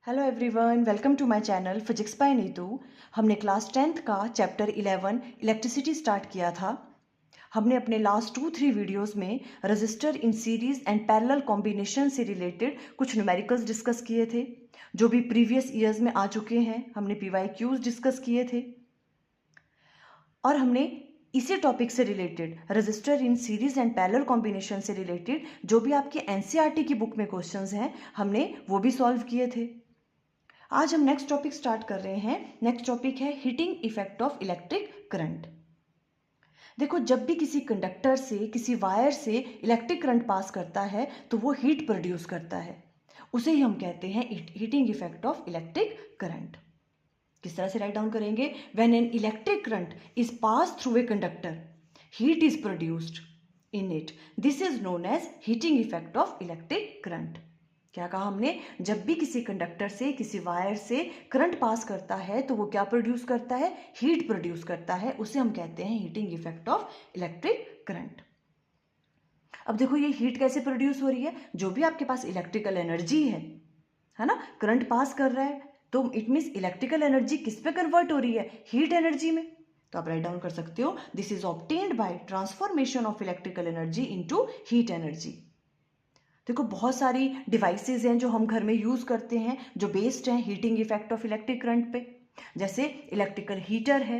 Hello everyone, welcome to my channel physics by Neetu. हमने class 10th का chapter 11 electricity start किया था। हमने अपने लास्ट 2-3 वीडियोस में register in series and parallel combination से रिलेटेड कुछ न्यूमेरिकल्स डिस्कस किए थे जो भी प्रीवियस ईयर्स में आ चुके हैं। हमने PYQs डिस्कस किए थे और हमने इसी टॉपिक से related register in series and parallel combination से रिलेटेड जो भी आपके NCERT की बुक में क्वेश्चंस हैं हमने वो भी सॉल्व किए थे। आज हम नेक्स्ट टॉपिक स्टार्ट कर रहे हैं। नेक्स्ट टॉपिक है heating effect of electric current. देखो, जब भी किसी कंडक्टर से किसी वायर से इलेक्ट्रिक करंट पास करता है तो वो हीट प्रोड्यूस करता है, उसे ही हम कहते हैं heating effect of electric current. किस तरह से राइट डाउन करेंगे? When an electric current is pass through a conductor, heat is produced in it, this is known as heating effect of electric current. क्या कहा हमने? जब भी किसी कंडक्टर से किसी वायर से करंट पास करता है तो वो क्या प्रोड्यूस करता है? हीट प्रोड्यूस करता है, उसे हम कहते हैं heating effect of electric current. अब देखो, ये हीट कैसे प्रोड्यूस हो रही है? जो भी आपके पास इलेक्ट्रिकल एनर्जी है ना, करंट पास कर रहा है तो इट मीन्स इलेक्ट्रिकल एनर्जी किस में कन्वर्ट हो रही है? हीट एनर्जी में। तो आप राइट डाउन कर सकते हो, this is obtained by transformation of electrical energy into heat energy. देखो, बहुत सारी डिवाइसेस हैं जो हम घर में यूज़ करते हैं जो बेस्ड हैं heating effect of electric current पे। जैसे इलेक्ट्रिकल हीटर है,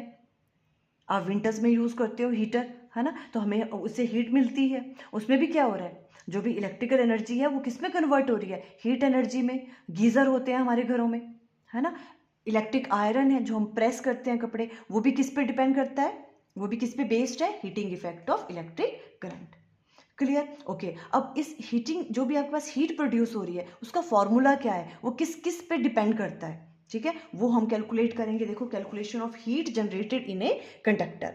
आप विंटर्स में यूज़ करते हो हीटर, है ना, तो हमें उससे हीट मिलती है। उसमें भी क्या हो रहा है? जो भी इलेक्ट्रिकल एनर्जी है वो किस में कन्वर्ट हो रही है? हीट एनर्जी में। गीज़र होते हैं हमारे घरों में, है ना। इलेक्ट्रिक आयरन है जो हम प्रेस करते हैं कपड़े, वो भी किस पे डिपेंड करता है? वो भी किस पे बेस्ड है? Heating effect of electric current. Clear? Okay. अब इस हीटिंग, जो भी आपके पास हीट प्रोड्यूस हो रही है उसका फॉर्मूला क्या है? वो किस किस पे डिपेंड करता है? ठीक है, वो हम कैलकुलेट करेंगे। देखो, calculation of heat generated in a conductor.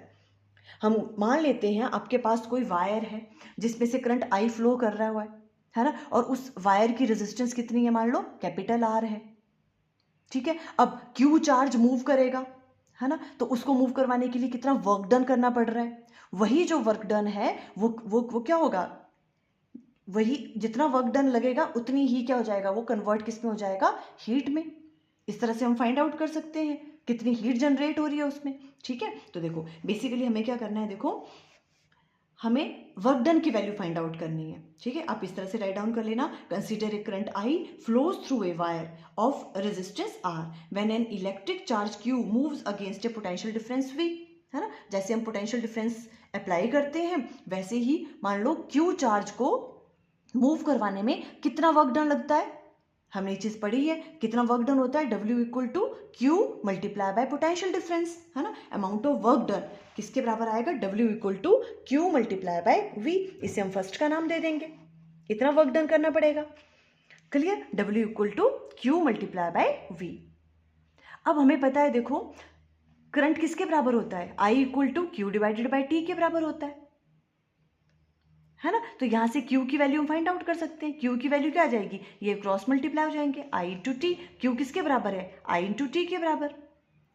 हम मान लेते हैं आपके पास कोई वायर है जिसमें से करंट आई फ्लो कर रहा हुआ है ना, और उस वायर की रेजिस्टेंस कितनी है? मान लो कैपिटल R है। ठीक है, अब Q चार्ज मूव करेगा, है ना, तो उसको मूव करवाने के लिए कितना वर्क डन करना पड़ रहा है? वही जो वर्क डन है वो क्या होगा? वही जितना वर्क डन लगेगा उतनी ही क्या हो जाएगा? वो कन्वर्ट किस में हो जाएगा? हीट में। इस तरह से हम फाइंड आउट कर सकते हैं कितनी हीट जनरेट हो रही है उसमें। ठीक है, तो देखो बेसिकली हमें क्या करना है, देखो हमें वर्क डन की वैल्यू फाइंड आउट करनी है। ठीक है, आप इस तरह से राइट डाउन कर लेना। Consider a current I flows through a wire of resistance R when an electric charge Q moves against A potential difference V, है ना। जैसे हम पोटेंशियल डिफरेंस अप्लाई करते हैं वैसे ही मान लो Q चार्ज को मूव करवाने में कितना वर्क डन लगता है? हमने ये चीज पढ़ी है, कितना वर्क डन होता है? W equal to Q multiply by potential difference, है ना। अमाउंट ऑफ वर्क डन किसके बराबर आएगा? W equal to Q multiply by V। इसे हम फर्स्ट का नाम दे देंगे। इतना वर्क डन करना पड़ेगा। Clear? W equal to Q multiply by V। अब हमें पता है, देखो करंट किसके बराबर होता है? I equal to Q divided by T के बराबर होता है ना। तो यहां से Q की वैल्यू हम फाइंड आउट कर सकते हैं। Q की वैल्यू क्या आ जाएगी? ये क्रॉस मल्टीप्लाई हो जाएंगे, I इंटू टी। Q किसके बराबर है? I इंटू टी के बराबर,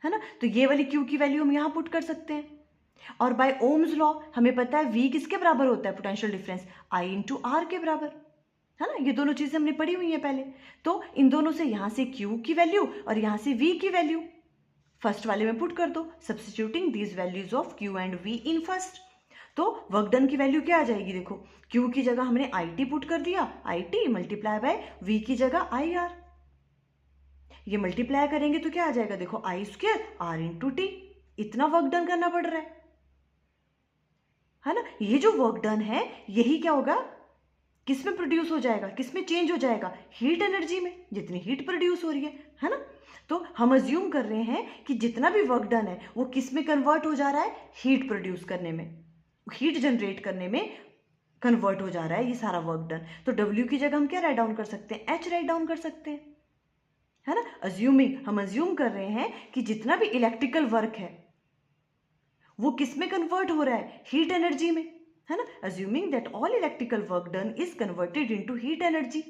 है ना। तो ये वाली Q की वैल्यू हम यहाँ पुट कर सकते हैं। और बाय ओम्स लॉ हमें पता है V किसके बराबर होता है? Potential difference I into R के बराबर, है ना। ये दोनों चीजें हमने पढ़ी हुई है पहले। तो इन दोनों से यहाँ से Q की वैल्यू और यहाँ से V की वैल्यू फर्स्ट वाले में पुट कर दो, substituting these values of Q and V in first. तो वर्क डन की वैल्यू क्या आ जाएगी? देखो, Q की जगह हमने IT पुट कर दिया, IT मल्टीप्लाई बाय V की जगह IR। ये मल्टीप्लाई करेंगे तो क्या आ जाएगा? देखो, I square R into T. इतना वर्क डन करना पड़ रहा है ना। ये जो वर्क डन है यही क्या होगा? किस में प्रोड्यूस हो जाएगा? किस में चेंज हो जाएगा? हीट एनर्जी में, जितनी हीट प्रोड्यूस हो रही है ना। तो हम अज्यूम कर रहे हैं कि जितना भी वर्क डन है वो किस में कन्वर्ट हो जा रहा है? हीट प्रोड्यूस करने में, हीट जनरेट करने में कन्वर्ट हो जा रहा है ये सारा वर्क डन। तो W की जगह हम क्या राइट डाउन कर सकते हैं? H राइट डाउन कर सकते हैं, है ना। अज्यूमिंग, हम अज्यूम कर रहे हैं कि जितना भी इलेक्ट्रिकल वर्क है वो किस में कन्वर्ट हो रहा है? हीट एनर्जी में, है ना। Assuming that all electrical work done is converted into heat energy,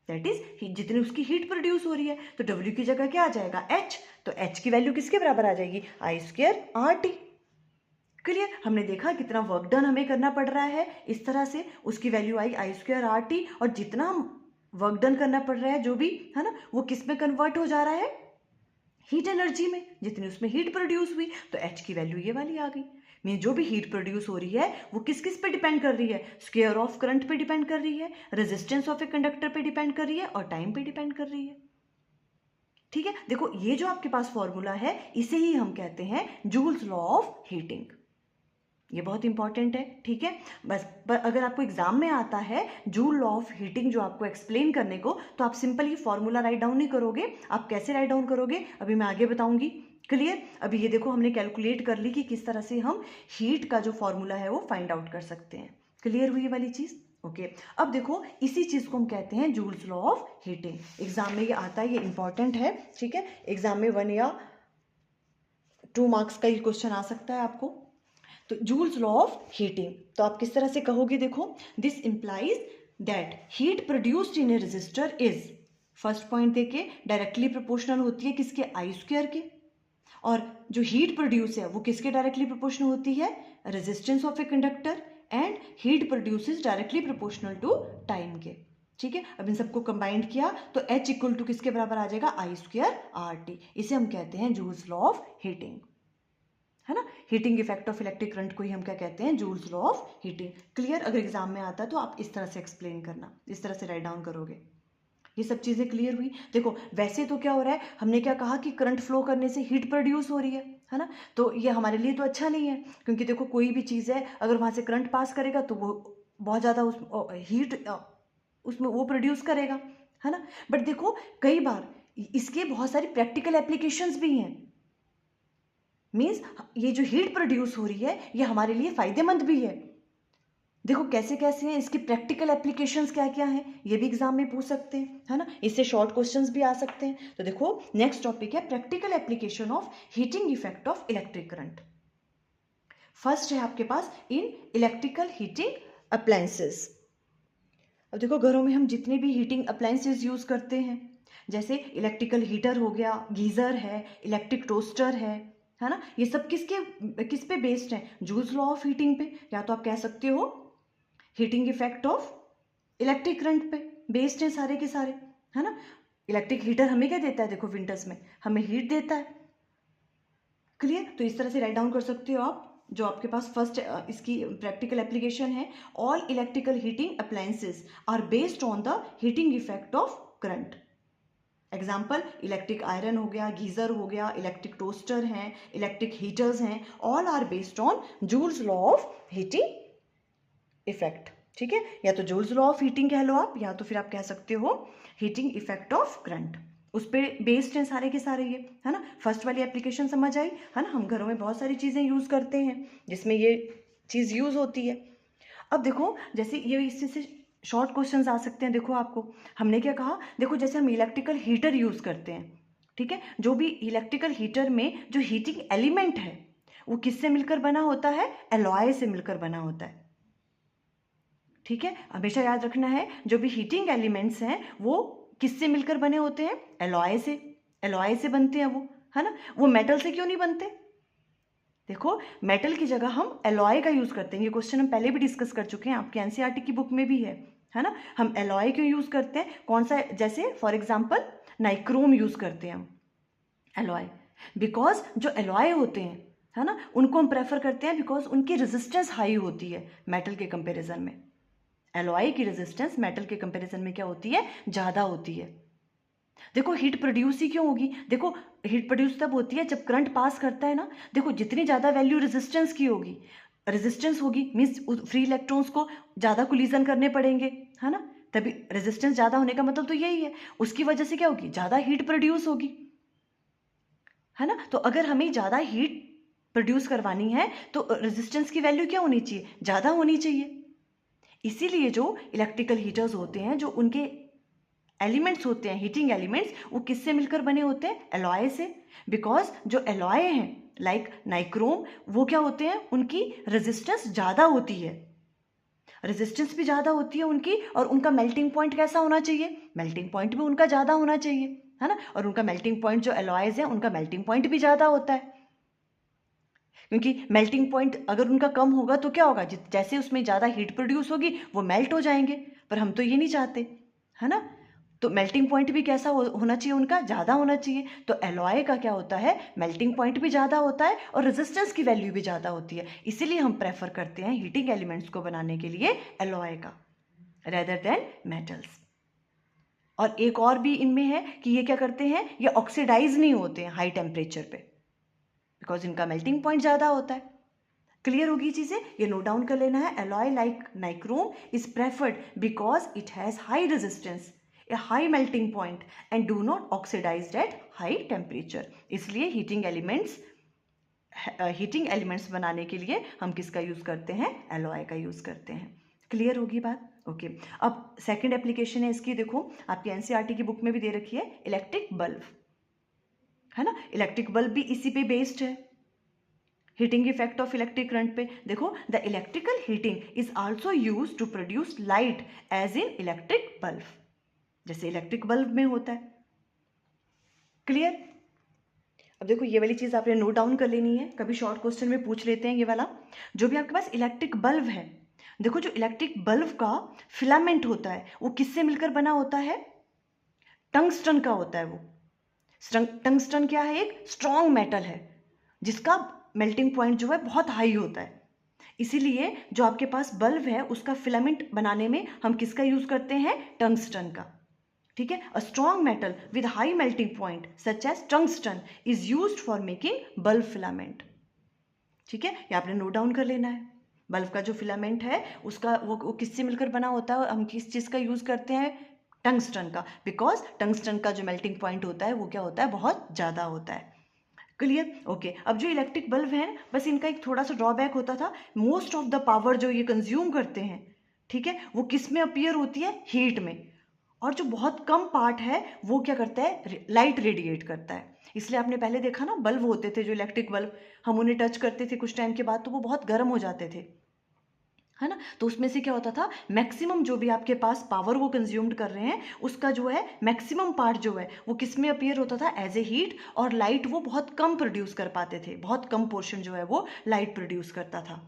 that is जितनी उसकी हीट प्रोड्यूस हो रही है। तो W की जगह क्या आ जाएगा? H। तो H की वैल्यू किसके बराबर आ जाएगी? I square RT। क्लियर? हमने देखा कितना वर्क डन हमें करना पड़ रहा है। इस तरह से उसकी value I I square RT, और जितना हम वर्क डन करना पड़ रहा है जो भी, है ना, वो किस में कन्वर्ट हो जा रहा है, हीट एनर्जी में, जितनी उसमें हीट प्रोड्यूस हुई, तो एच की वैल्यू ये वाली आ गई। मीन जो भी हीट प्रोड्यूस हो रही है वो किस किस पे डिपेंड कर रही है, स्क्वायर ऑफ करंट पे डिपेंड कर रही है, रेजिस्टेंस ऑफ ए कंडक्टर पे डिपेंड कर रही है, और टाइम पे डिपेंड कर रही है। ठीक है, देखो ये जो आपके पास फॉर्मूला है इसे ही हम कहते हैं जूल्स लॉ ऑफ हीटिंग। ये बहुत इंपॉर्टेंट है। ठीक है, बस पर अगर आपको एग्जाम में आता है जूल लॉ ऑफ हीटिंग जो आपको एक्सप्लेन करने को, तो आप सिंपली फॉर्मूला राइट डाउन नहीं करोगे। आप कैसे राइट डाउन करोगे अभी मैं आगे बताऊंगी। क्लियर? अभी ये देखो हमने कैलकुलेट कर ली कि किस तरह से हम हीट का जो फॉर्मूला है वो फाइंड आउट कर सकते हैं। क्लियर हुई ये वाली चीज? ओके, अब देखो इसी चीज को हम कहते हैं joules law of heating. Exam में ये आता है, ये इंपॉर्टेंट है। ठीक है, एग्जाम में 1 या 2 मार्क्स का ये क्वेश्चन आ सकता है आपको। तो जूल्स लॉ ऑफ हीटिंग तो आप किस तरह से कहोगे, देखो this implies that heat produced in a resistor is, first point देके डायरेक्टली प्रोपोर्शनल होती है किसके, आई स्क्वायर के, और जो हीट प्रोड्यूस है वो किसके डायरेक्टली प्रोपोर्शनल होती है, resistance of a conductor, and heat produce is directly proportional to time के। ठीक है, अब इन सबको कंबाइंड किया तो H इक्वल टू किसके बराबर आ जाएगा, आई स्क्वायर आर टी। इसे हम कहते हैं जूल्स लॉ ऑफ हीटिंग, है ना। Heating effect of electric current को ही हम क्या कहते हैं, joules law of heating. Clear? अगर एग्जाम में आता है तो आप इस तरह से एक्सप्लेन करना, इस तरह से राइट डाउन करोगे। ये सब चीजें क्लियर हुई? देखो वैसे तो क्या हो रहा है, हमने क्या कहा कि करंट फ्लो करने से हीट प्रोड्यूस हो रही है ना, तो ये हमारे लिए तो अच्छा नहीं है, क्योंकि देखो कोई भी चीज है अगर वहां से करंट पास करेगा तो वो बहुत ज्यादा उस हीट उसमें वो प्रोड्यूस करेगा, है ना। बट देखो कई बार इसके बहुत सारी प्रैक्टिकल एप्लीकेशंस भी हैं। मीन्स ये जो हीट प्रोड्यूस हो रही है ये हमारे लिए फायदेमंद भी है। देखो कैसे कैसे हैं इसकी प्रैक्टिकल एप्लीकेशंस, क्या क्या हैं, ये भी एग्जाम में पूछ सकते हैं, है ना। इससे शॉर्ट क्वेश्चंस भी आ सकते हैं। तो देखो नेक्स्ट टॉपिक है practical application of heating effect of electric current. First है आपके पास इन इलेक्ट्रिकल हीटिंग अप्लायंसेस। अब देखो घरों में हम जितने भी हीटिंग अप्लायंसेस यूज करते हैं, जैसे इलेक्ट्रिकल हीटर हो गया, गीजर है, इलेक्ट्रिक टोस्टर है ना, ये सब किस पे बेस्ड है, जूल्स लॉ ऑफ हीटिंग पे, या तो आप कह सकते हो heating effect of electric current पे बेस्ड है सारे के सारे, है ना। इलेक्ट्रिक हीटर हमें क्या देता है, देखो विंटर्स में हमें हीट देता है। क्लियर? तो इस तरह से राइट डाउन कर सकते हो आप, जो आपके पास फर्स्ट इसकी प्रैक्टिकल एप्लीकेशन है, all electrical heating appliances are based on the heating effect of current. Example electric iron हो गया, गीजर हो गया, इलेक्ट्रिक टोस्टर हैं, इलेक्ट्रिक हीटर्स हैं, all are based on Joule's law of heating effect. ठीक है, या तो जूल्स लॉ ऑफ हीटिंग कह लो आप, या तो फिर आप कह सकते हो हीटिंग इफेक्ट ऑफ करंट। उस पर बेस्ड हैं सारे के सारे ये, है ना। फर्स्ट वाली एप्लीकेशन समझ आई, है ना। हम घरों में बहुत सारी चीज़ें यूज़ करते हैं जिसमें ये चीज़ यूज़ होती है। अब देखो जैसे ये इससे से शॉर्ट क्वेश्चंस आ सकते हैं। देखो आपको हमने क्या कहा, देखो जैसे हम इलेक्ट्रिकल हीटर यूज़ करते हैं, ठीक है, जो भी इलेक्ट्रिकल हीटर में जो हीटिंग एलिमेंट है वो किससे मिलकर बना होता है, एलॉय से मिलकर बना होता है। ठीक है, हमेशा याद रखना है जो भी हीटिंग एलिमेंट्स हैं वो किससे मिलकर बने होते हैं, एलॉय से। एलॉय से बनते हैं वो, है ना। वो मेटल से क्यों नहीं बनते, देखो मेटल की जगह हम एलॉय का यूज करते हैं। ये क्वेश्चन हम पहले भी डिस्कस कर चुके हैं, आपके एनसीईआरटी की बुक में भी है ना। हम एलॉय क्यों यूज करते हैं, कौन सा, जैसे फॉर एग्जांपल नाइक्रोम यूज करते हैं हम एलॉय, बिकॉज जो एलॉय होते हैं, है ना, उनको हम प्रेफर करते हैं बिकॉज उनकी रेजिस्टेंस हाई होती है मेटल के कंपेरिजन में। एलॉय की रेजिस्टेंस मेटल के कंपेरिजन में क्या होती है, ज़्यादा होती है। देखो हीट प्रोड्यूस ही क्यों होगी, देखो हीट प्रोड्यूस तब होती है जब करंट पास करता है ना। देखो जितनी ज़्यादा वैल्यू रेजिस्टेंस की होगी, रेजिस्टेंस होगी मीन्स फ्री इलेक्ट्रॉन्स को ज़्यादा कोलिजन करने पड़ेंगे, है ना। तभी रेजिस्टेंस ज़्यादा होने का मतलब तो यही है, उसकी वजह से क्या होगी, ज़्यादा हीट प्रोड्यूस होगी, है ना। तो अगर हमें ज़्यादा हीट प्रोड्यूस करवानी है तो रेजिस्टेंस की वैल्यू क्या होनी चाहिए, ज़्यादा होनी चाहिए। इसीलिए जो इलेक्ट्रिकल हीटर्स होते हैं, जो उनके एलिमेंट्स होते हैं, हीटिंग एलिमेंट्स, वो किससे मिलकर बने होते हैं, एलॉय से। बिकॉज जो एलॉय हैं लाइक नाइक्रोम, वो क्या होते हैं, उनकी रेजिस्टेंस ज़्यादा होती है, रेजिस्टेंस भी ज़्यादा होती है उनकी, और उनका मेल्टिंग पॉइंट कैसा होना चाहिए, मेल्टिंग पॉइंट भी उनका ज़्यादा होना चाहिए, है ना। और उनका मेल्टिंग पॉइंट जो एलॉयज हैं उनका मेल्टिंग पॉइंट भी ज़्यादा होता है, क्योंकि मेल्टिंग पॉइंट अगर उनका कम होगा तो क्या होगा, जैसे उसमें ज़्यादा हीट प्रोड्यूस होगी वो मेल्ट हो जाएंगे, पर हम तो ये नहीं चाहते, है ना। तो मेल्टिंग पॉइंट भी कैसा होना चाहिए उनका, ज़्यादा होना चाहिए। तो एलॉय का क्या होता है, मेल्टिंग पॉइंट भी ज़्यादा होता है और रेजिस्टेंस की वैल्यू भी ज़्यादा होती है। इसीलिए हम प्रेफर करते हैं हीटिंग एलिमेंट्स को बनाने के लिए एलॉय का रेदर देन मेटल्स। और एक और भी इनमें है कि ये क्या करते हैं, ये ऑक्सीडाइज नहीं होते हैं हाई टेम्परेचर पे, बिकॉज इनका मेल्टिंग पॉइंट ज़्यादा होता है। क्लियर होगी चीज़ें, ये नोट डाउन कर लेना है। Alloy like nichrome is preferred because it has high resistance, a high melting point and do not oxidised at high temperature. इसलिए हीटिंग एलिमेंट्स बनाने के लिए हम किसका यूज़ करते हैं, एलॉय का यूज़ करते हैं। क्लियर होगी बात, ओके। अब सेकंड एप्लीकेशन है इसकी, देखो आपकी एनसीईआरटी की बुक में भी दे रखी है, इलेक्ट्रिक बल्ब, है ना। इलेक्ट्रिक बल्ब भी इसी पे बेस्ड है, heating effect of electric current पे। देखो, the electrical heating is also used to produce light as in electric bulb, जैसे इलेक्ट्रिक बल्ब में होता है। क्लियर। अब देखो ये वाली चीज आपने नोट डाउन कर लेनी है, कभी शॉर्ट क्वेश्चन में पूछ लेते हैं ये वाला। जो भी आपके पास इलेक्ट्रिक बल्ब है, देखो जो इलेक्ट्रिक बल्ब का फिलामेंट होता है वो किससे मिलकर बना होता है, टंगस्टन का होता है वो। टंगस्टन क्या है, एक स्ट्रॉन्ग मेटल है जिसका मेल्टिंग पॉइंट जो है बहुत हाई होता है। इसीलिए जो आपके पास बल्ब है उसका फिलामेंट बनाने में हम किसका यूज करते हैं, टंगस्टन का। ठीक है, a strong metal with high melting point such as tungsten is used for making bulb filament. ठीक है, ये आपने नोट डाउन कर लेना है। बल्ब का जो फिलामेंट है उसका वो किससे मिलकर बना होता है, हम किस चीज़ का यूज़ करते हैं, टंगस्टन का, बिकॉज टंगस्टन का जो मेल्टिंग पॉइंट होता है वो क्या होता है, बहुत ज़्यादा होता है। Clear, okay. अब जो इलेक्ट्रिक बल्ब है बस इनका एक थोड़ा सा ड्रॉबैक होता था, मोस्ट ऑफ द पावर जो ये कंज्यूम करते हैं, ठीक है, वो किस में अपीयर होती है, हीट में। और जो बहुत कम पार्ट है वो क्या करता है, लाइट रेडिएट करता है। इसलिए आपने पहले देखा ना, बल्ब होते थे जो इलेक्ट्रिक बल्ब, हम उन्हें टच करते थे कुछ टाइम के बाद तो वो बहुत गर्म हो जाते थे, है ना। तो उसमें से क्या होता था, मैक्सिमम जो भी आपके पास पावर वो कंज्यूम्ड कर रहे हैं उसका जो है मैक्सिमम पार्ट जो है वो किस में अपीयर होता था, एज ए हीट। और लाइट वो बहुत कम प्रोड्यूस कर पाते थे, बहुत कम पोर्शन जो है वो लाइट प्रोड्यूस करता था,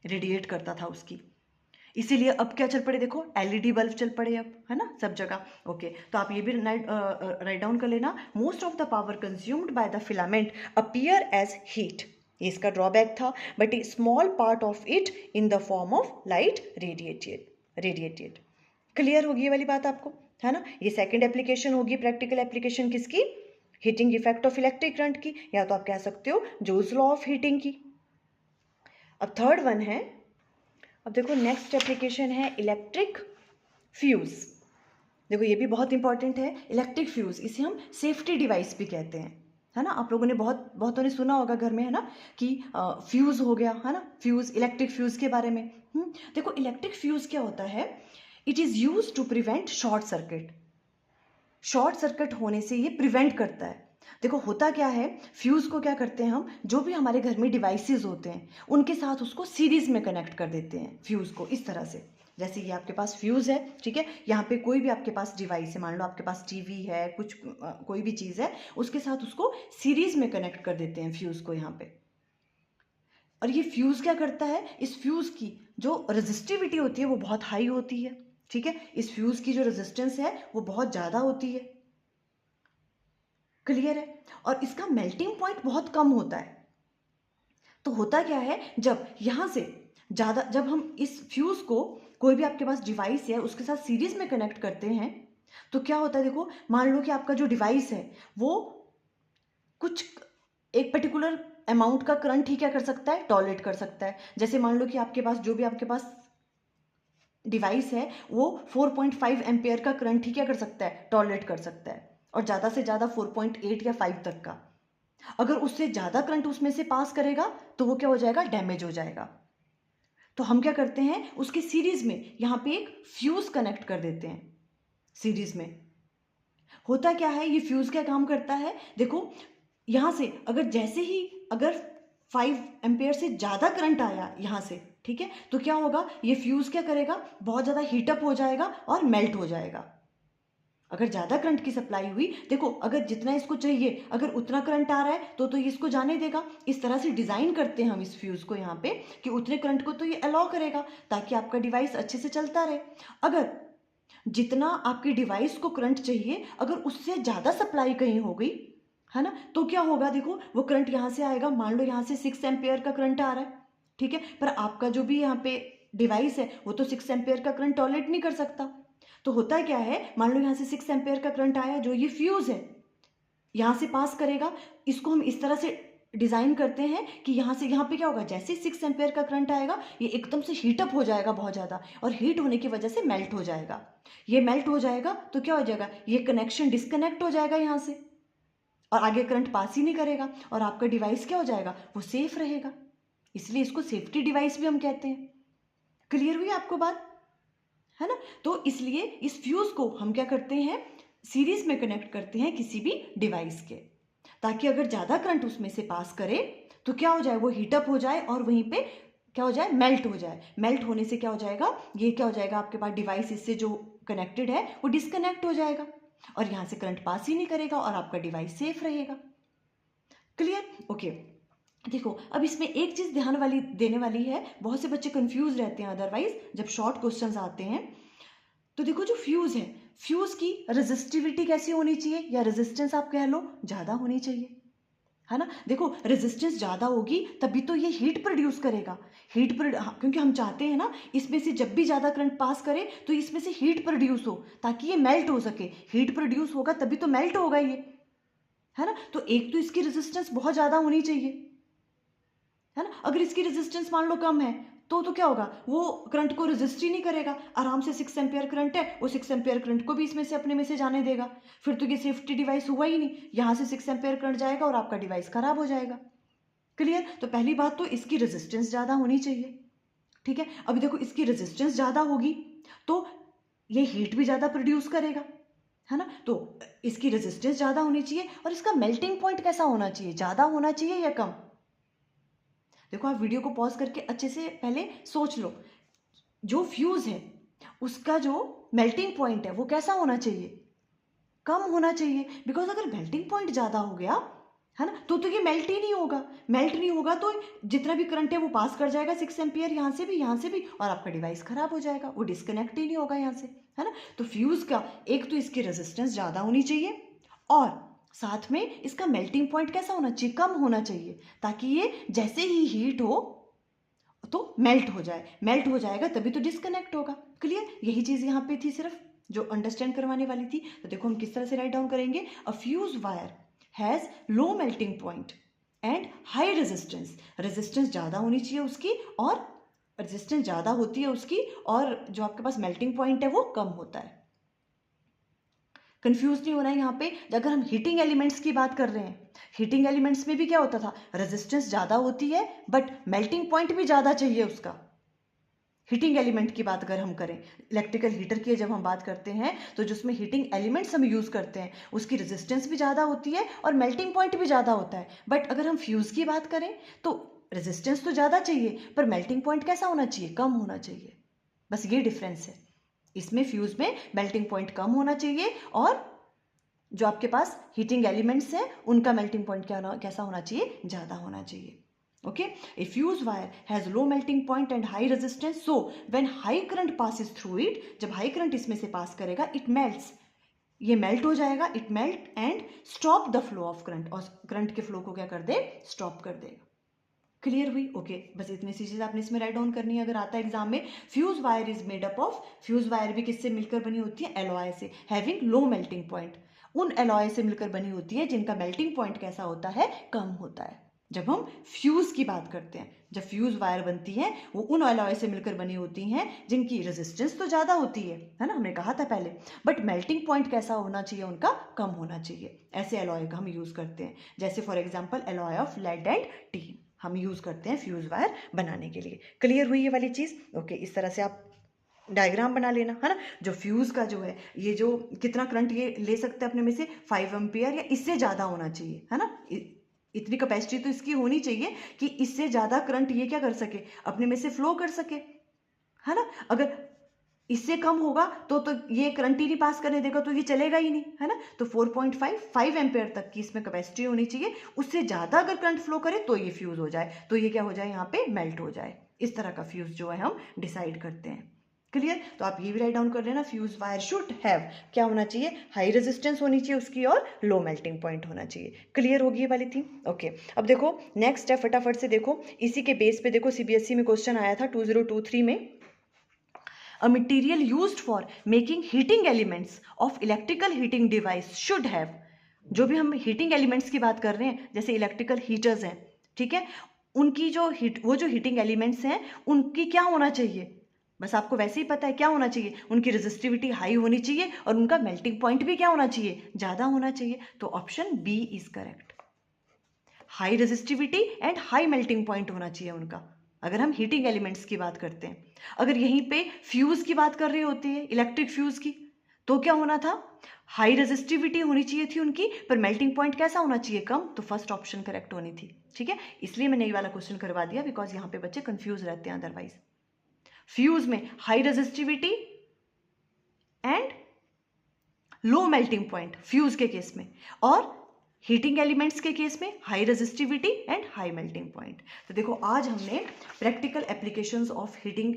रेडिएट करता था उसकी। इसीलिए अब क्या चल पड़े, देखो एलईडी बल्ब चल पड़े अब, है ना, सब जगह। ओके, तो आप ये भी राइट डाउन कर लेना, most of the power consumed by the filament appear as heat. ये इसका ड्रॉबैक था, but a small part of it in the form of light radiated. Clear होगी ये वाली बात आपको, है ना। ये सेकंड एप्लीकेशन होगी, प्रैक्टिकल एप्लीकेशन किसकी, heating effect of electric current की, या तो आप कह सकते हो जोस लॉ ऑफ हीटिंग की। अब थर्ड वन है, अब देखो नेक्स्ट एप्लीकेशन है इलेक्ट्रिक फ्यूज। देखो ये भी बहुत इंपॉर्टेंट है, इलेक्ट्रिक फ्यूज, इसे हम सेफ्टी डिवाइस भी कहते हैं, है ना। आप लोगों ने बहुतों ने सुना होगा घर में, है ना, कि फ्यूज हो गया, है ना, फ्यूज, इलेक्ट्रिक फ्यूज के बारे में। देखो इलेक्ट्रिक फ्यूज क्या होता है, it is use to prevent short circuit. Short circuit होने से ये प्रिवेंट करता है। देखो होता क्या है, फ्यूज को क्या करते हैं हम, जो भी हमारे घर में डिवाइसेस होते हैं उनके साथ उसको सीरीज में कनेक्ट कर देते हैं फ्यूज को, इस तरह से। जैसे ये आपके पास फ्यूज है, ठीक है, यहाँ पे कोई भी आपके पास डिवाइस है, मान लो आपके पास टीवी है, कुछ कोई भी चीज़ है, उसके साथ उसको सीरीज में कनेक्ट कर देते हैं फ्यूज को यहाँ पे। और ये फ्यूज क्या करता है, इस फ्यूज की जो रेजिस्टिविटी होती है वो बहुत हाई होती है, ठीक है, इस फ्यूज की जो रेजिस्टेंस है वो बहुत ज़्यादा होती है। क्लियर है, और इसका मेल्टिंग पॉइंट बहुत कम होता है। तो होता क्या है, जब यहाँ से ज़्यादा, जब हम इस फ्यूज को कोई भी आपके पास डिवाइस है उसके साथ सीरीज में कनेक्ट करते हैं तो क्या होता है, देखो मान लो कि आपका जो डिवाइस है वो कुछ एक पर्टिकुलर अमाउंट का करंट ही क्या कर सकता है, टॉलरेट कर सकता है। जैसे मान लो कि आपके पास जो भी आपके पास डिवाइस है वो 4.5 एम्पेयर का करंट ही क्या कर सकता है, टॉलरेट कर सकता है, और ज़्यादा से ज़्यादा 4.8 या 5 तक का। अगर उससे ज़्यादा करंट उसमें से पास करेगा तो वो क्या हो जाएगा, डैमेज हो जाएगा। तो हम क्या करते हैं, उसके सीरीज में यहाँ पे एक फ्यूज कनेक्ट कर देते हैं सीरीज में। होता क्या है, ये फ्यूज क्या काम करता है, देखो यहाँ से अगर जैसे ही अगर 5 एम्पेयर से ज़्यादा करंट आया यहाँ से, ठीक है, तो क्या होगा, ये फ्यूज क्या करेगा, बहुत ज़्यादा हीटअप हो जाएगा और मेल्ट हो जाएगा। अगर ज़्यादा करंट की सप्लाई हुई, देखो अगर जितना इसको चाहिए अगर उतना करंट आ रहा है तो ये इसको जाने देगा। इस तरह से डिज़ाइन करते हैं हम इस फ्यूज़ को यहाँ पे कि उतने करंट को तो ये अलाउ करेगा ताकि आपका डिवाइस अच्छे से चलता रहे। अगर जितना आपकी डिवाइस को करंट चाहिए, अगर उससे ज़्यादा सप्लाई कहीं हो गई, है ना, तो क्या होगा, देखो वो करंट यहाँ से आएगा, मान लो यहाँ से 6 एम्पेयर का करंट आ रहा है, ठीक है, पर आपका जो भी यहाँ पे डिवाइस है वो तो 6 एम्पेयर का करंट टॉलरेट नहीं कर सकता। तो होता क्या है, मान लो यहाँ से 6 एम्पेयर का करंट आया, जो ये फ्यूज़ है यहाँ से पास करेगा। इसको हम इस तरह से डिज़ाइन करते हैं कि यहाँ से यहाँ पे क्या होगा, जैसे 6 एम्पेयर का करंट आएगा ये एकदम से हीटअप हो जाएगा बहुत ज़्यादा, और हीट होने की वजह से मेल्ट हो जाएगा। ये मेल्ट हो जाएगा तो क्या हो जाएगा, ये कनेक्शन डिस्कनेक्ट हो जाएगा यहाँ से, और आगे करंट पास ही नहीं करेगा, और आपका डिवाइस क्या हो जाएगा, वो सेफ रहेगा। इसलिए इसको सेफ्टी डिवाइस भी हम कहते हैं। क्लियर हुई आपको बात, है ना। तो इसलिए इस फ्यूज़ को हम क्या करते हैं, सीरीज में कनेक्ट करते हैं किसी भी डिवाइस के, ताकि अगर ज़्यादा करंट उसमें से पास करे तो क्या हो जाए, वो हीटअप हो जाए और वहीं पे क्या हो जाए, मेल्ट हो जाए। मेल्ट होने से क्या हो जाएगा, ये क्या हो जाएगा, आपके पास डिवाइस इससे जो कनेक्टेड है वो डिस्कनेक्ट हो जाएगा, और यहाँ से करंट पास ही नहीं करेगा, और आपका डिवाइस सेफ रहेगा। Clear, okay. देखो अब इसमें एक चीज़ ध्यान वाली देने वाली है, बहुत से बच्चे कंफ्यूज रहते हैं अदरवाइज जब शॉर्ट क्वेश्चंस आते हैं। तो देखो जो फ्यूज़ है, फ्यूज़ की रेजिस्टिविटी कैसी होनी चाहिए, या रेजिस्टेंस आप कह लो, ज़्यादा होनी चाहिए, है ना। देखो रेजिस्टेंस ज़्यादा होगी तभी तो ये हीट प्रोड्यूस करेगा। क्योंकि हम चाहते हैं ना इसमें से जब भी ज़्यादा करंट पास करे तो इसमें से हीट प्रोड्यूस हो, ताकि ये मेल्ट हो सके। हीट प्रोड्यूस होगा तभी तो मेल्ट होगा ये, है ना। तो एक तो इसकी रेजिस्टेंस बहुत ज़्यादा होनी चाहिए, है ना। अगर इसकी रेजिस्टेंस मान लो कम है तो क्या होगा, वो करंट को रेजिस्ट ही नहीं करेगा, आराम से 6 एम्पेयर करंट है, वो 6 एम्पेयर करंट को भी इसमें से अपने में से जाने देगा। फिर तो ये सेफ्टी डिवाइस हुआ ही नहीं, यहाँ से 6 एम्पेयर करंट जाएगा और आपका डिवाइस खराब हो जाएगा। क्लियर, तो पहली बात तो इसकी रेजिस्टेंस ज़्यादा होनी चाहिए, ठीक है। अभी देखो इसकी रेजिस्टेंस ज़्यादा होगी तो ये हीट भी ज़्यादा प्रोड्यूस करेगा, है ना। तो इसकी रेजिस्टेंस ज़्यादा होनी चाहिए, और इसका मेल्टिंग पॉइंट कैसा होना चाहिए, ज़्यादा होना चाहिए या कम। देखो आप वीडियो को पॉज करके अच्छे से पहले सोच लो, जो फ्यूज़ है उसका जो मेल्टिंग पॉइंट है वो कैसा होना चाहिए, कम होना चाहिए। बिकॉज अगर मेल्टिंग पॉइंट ज़्यादा हो गया, है ना, तो ये मेल्ट ही नहीं होगा। मेल्ट नहीं होगा तो जितना भी करंट है वो पास कर जाएगा 6 एम्पियर यहाँ से भी, और आपका डिवाइस खराब हो जाएगा, वो डिस्कनेक्ट ही नहीं होगा यहाँ से, है ना। तो फ्यूज़ का एक तो इसकी रेजिस्टेंस ज़्यादा होनी चाहिए, और साथ में इसका मेल्टिंग पॉइंट कैसा होना चाहिए, कम होना चाहिए, ताकि ये जैसे ही हीट हो तो मेल्ट हो जाए। मेल्ट हो जाएगा तभी तो डिस्कनेक्ट होगा। क्लियर, यही चीज़ यहाँ पे थी सिर्फ जो अंडरस्टैंड करवाने वाली थी। तो देखो हम किस तरह से राइट डाउन करेंगे, अ fuse wire has low melting point and high resistance. Resistance ज़्यादा होनी चाहिए उसकी, और रेजिस्टेंस ज़्यादा होती है उसकी, और जो आपके पास मेल्टिंग पॉइंट है वो कम होता है। कंफ्यूज नहीं होना है यहाँ पे। अगर हम हीटिंग एलिमेंट्स की बात कर रहे हैं, हीटिंग एलिमेंट्स में भी क्या होता था, रेजिस्टेंस ज़्यादा होती है बट मेल्टिंग पॉइंट भी ज़्यादा चाहिए उसका। हीटिंग एलिमेंट की बात अगर हम करें, इलेक्ट्रिकल हीटर की जब हम बात करते हैं तो जिसमें हीटिंग एलिमेंट्स हम यूज़ करते हैं उसकी रेजिस्टेंस भी ज़्यादा होती है और मेल्टिंग पॉइंट भी ज़्यादा होता है। बट अगर हम फ्यूज़ की बात करें तो रेजिस्टेंस तो ज़्यादा चाहिए पर मेल्टिंग पॉइंट कैसा होना चाहिए, कम होना चाहिए। बस ये डिफरेंस है। इसमें फ्यूज़ में मेल्टिंग पॉइंट कम होना चाहिए, और जो आपके पास हीटिंग एलिमेंट्स हैं उनका मेल्टिंग पॉइंट कैसा होना चाहिए, ज़्यादा होना चाहिए। Okay, a fuse wire has low melting point and high resistance, so when high current passes through it, जब high current इसमें से पास करेगा it melts, ये मेल्ट हो जाएगा, it melt and stop the flow of current, और current के flow को क्या कर दे, स्टॉप कर देगा। क्लियर हुई, ओके। बस इतनी सी चीज़ आपने इसमें राइट डाउन करनी है अगर आता है एग्जाम में। Fuse wire is made up of, fuse wire भी किससे मिलकर बनी होती है, एलॉय से, हैविंग लो मेल्टिंग पॉइंट। उन एलॉय से मिलकर बनी होती है जिनका मेल्टिंग पॉइंट कैसा होता है, कम होता है। जब हम फ्यूज़ की बात करते हैं, जब फ्यूज़ वायर बनती हैं वो उन एलॉय से मिलकर बनी होती हैं जिनकी रेजिस्टेंस तो ज़्यादा होती है ना, हमने कहा था पहले, बट मेल्टिंग पॉइंट कैसा होना चाहिए उनका, कम होना चाहिए। ऐसे एलॉय का हम यूज़ करते हैं, जैसे for example alloy of lead and tin हम यूज़ करते हैं फ्यूज़ वायर बनाने के लिए। क्लियर हुई ये वाली चीज़, ओके। इस तरह से आप डायग्राम बना लेना, है ना। जो फ्यूज़ का जो है, ये जो कितना करंट ये ले सकते हैं अपने में से 5 एम्पियर या इससे ज़्यादा होना चाहिए, है ना। इतनी कैपेसिटी तो इसकी होनी चाहिए कि इससे ज़्यादा करंट ये क्या कर सके, अपने में से फ्लो कर सके, है ना। अगर इससे कम होगा तो ये करंट ही नहीं पास करने देगा, तो ये चलेगा ही नहीं, है ना। तो 4.5 एम्पेयर तक की इसमें कैपेसिटी होनी चाहिए। उससे ज़्यादा अगर करंट फ्लो करे तो ये फ्यूज़ हो जाए, तो ये क्या हो जाए, यहाँ पे मेल्ट हो जाए। इस तरह का फ्यूज़ जो है हम डिसाइड करते हैं। क्लियर? तो आप ये भी राइट डाउन कर लेना, फ्यूज वायर शुड हैव क्या होना चाहिए, हाई रेजिस्टेंस होनी चाहिए उसकी और लो मेल्टिंग पॉइंट होना चाहिए। क्लियर होगी ये वाली थी? ओके, अब देखो नेक्स्ट है, फटाफट से देखो, इसी के बेस पे देखो सीबीएसई में क्वेश्चन आया था 2023 में, a material used for making heating elements of electrical heating device should have, जो भी हम हीटिंग एलिमेंट्स की बात कर रहे हैं जैसे इलेक्ट्रिकल हीटर्स हैं, ठीक है, उनकी जो हीटिंग एलिमेंट्स हैं उनकी क्या होना चाहिए, बस आपको वैसे ही पता है क्या होना चाहिए, उनकी रेजिस्टिविटी हाई होनी चाहिए और उनका मेल्टिंग पॉइंट भी क्या होना चाहिए, ज़्यादा होना चाहिए। तो option B is correct, high resistivity and high melting point होना चाहिए उनका, अगर हम हीटिंग एलिमेंट्स की बात करते हैं। अगर यहीं पे फ्यूज की बात कर रही होती है, इलेक्ट्रिक फ्यूज की, तो क्या होना था, हाई रेजिस्टिविटी होनी चाहिए थी उनकी, पर मेल्टिंग पॉइंट कैसा होना चाहिए, कम, तो फर्स्ट ऑप्शन करेक्ट होनी थी। ठीक है, इसलिए मैंने ये वाला क्वेश्चन करवा दिया, बिकॉज यहाँ पे बच्चे कंफ्यूज रहते हैं अदरवाइज। फ्यूज में high resistivity and low melting point fuse के केस में, और हीटिंग एलिमेंट्स के केस में high resistivity and high melting point. तो देखो आज हमने practical applications of heating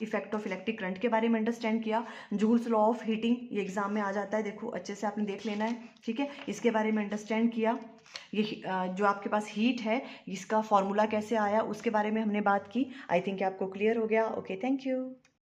effect of electric current के बारे में अंडरस्टैंड किया। जूल्स लॉ ऑफ हीटिंग ये एग्जाम में आ जाता है, देखो अच्छे से आपने देख लेना है, ठीक है, इसके बारे में अंडरस्टैंड किया। ये जो आपके पास हीट है इसका फॉर्मूला कैसे आया उसके बारे में हमने बात की। आई थिंक आपको क्लियर हो गया। Okay, thank you.